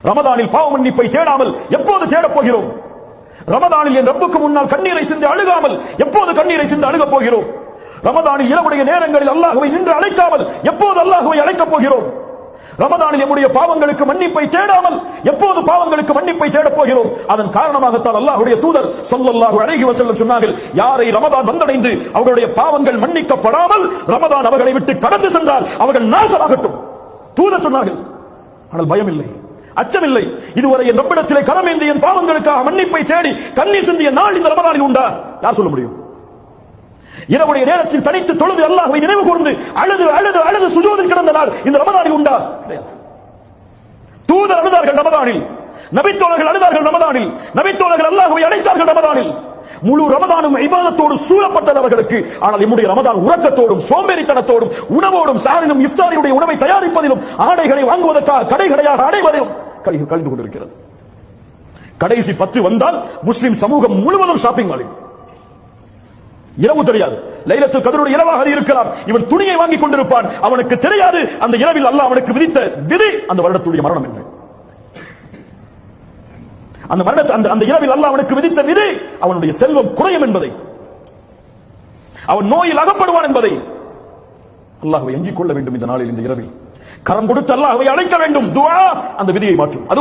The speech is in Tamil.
ரமதானில் பாவ மன்னிப்பை தேடாமல் எப்போது தேடப் போகிறோம்? ரமதானில் என் ரப்புக்கு முன்னால் கண்ணீரை சிந்து அழுகாமல் எப்போது கண்ணீரை சிந்து அழுகப் போகிறோம்? ரமதானில் இரவுடைய நேரங்களில் அல்லாஹ்வை நின்று அழைக்காமல் எப்போது அல்லாஹ்வை அழைக்கப் போகிறோம்? ரமதானில் நம்முடைய பாவங்களுக்கு மன்னிப்பை தேடாமல் எப்போது பாவங்களுக்கு மன்னிப்பை தேடப் போகிறோம்? அதன் காரணமாகத்தான் அல்லாஹ்வுடைய தூதர் ஸல்லல்லாஹு அலைஹி வஸல்லம் சொன்னார்கள், யாரை ரமதான் வந்தடைந்து அவர்களுடைய பாவங்கள் மன்னிக்கப்படாமல் ரமதான் அவர்களை விட்டு கடந்து சென்றால் அவர்கள் நாசமாகட்டும். தூதர் சொன்னார்கள். ஆனால் பயம் இல்லை, அச்சமில்லை. இதுவரை என் ரப்பிடத்திலே கரமேந்தி என் பாவங்களுக்காக மன்னிப்பை தேடி கண்ணீர் சிந்திய நாள் இந்த ரமதானில் உண்டா? யார் சொல்ல முடியும்? இரவுடைய நேரத்தில் தனித்து தொழுது அல்லாஹ்வை நினைவு கூர்ந்து அழுது அழுது அழுது சுஜூதில் கிடந்த நாள் இந்த ரமதானில் உண்டா? தூதர் அழுதார்கள் ரமதானில், நபித்தோழர்கள் அழுதார்கள் ரமதானில், நபித்தோழர்கள் அல்லாஹ்வை அழைத்தார்கள் ரமதானில். முழு ரமதானும் இபாதத்தோடு சூழப்பட்டவர்களுக்கு. ஆனால் நம்முடைய ரமதான் உறக்கத்தோடும் சோம்பேறித்தனத்தோடும் உணவோடும் சாரிலும் இஃப்தாரியுடைய உணவை தயாரிப்பதிலும் ஆடைகளை வாங்குவதற்காக கடைகடையாக அடைவதிலும் கழிந்து கொண்டிருக்கிறது. கடைசி 10 வந்தால் முஸ்லிம் சமூகம் முழுவதும் ஷாப்பிங் மாலில். இரவு தெரியாது, லைலத்துல் கத்ருடைய இரவாக இருக்கலாம். இவன் துணியை வாங்கிக் கொண்டிருப்பான், அவனுக்கு தெரியாது அந்த இரவில் அல்லாஹ் அவனுக்கு விதித்த விதி அந்த வருடத்துடைய மரணம் என்று. அந்த இரவில் அல்லாஹ் அவனுக்கு விதித்த விதி அவனுடைய செல்வம் குறையும் என்பதை, அவன் நோயில் அகப்படுவான் என்பதை அல்லாஹ்வை எஞ்சிக் கொள்ள வேண்டும். இந்த நாளில் இந்த இரவில் கரம் கொடுத்து அல்லாஹ்வை அழைக்க வேண்டும். துஆ அந்த விதியை மாற்றும்.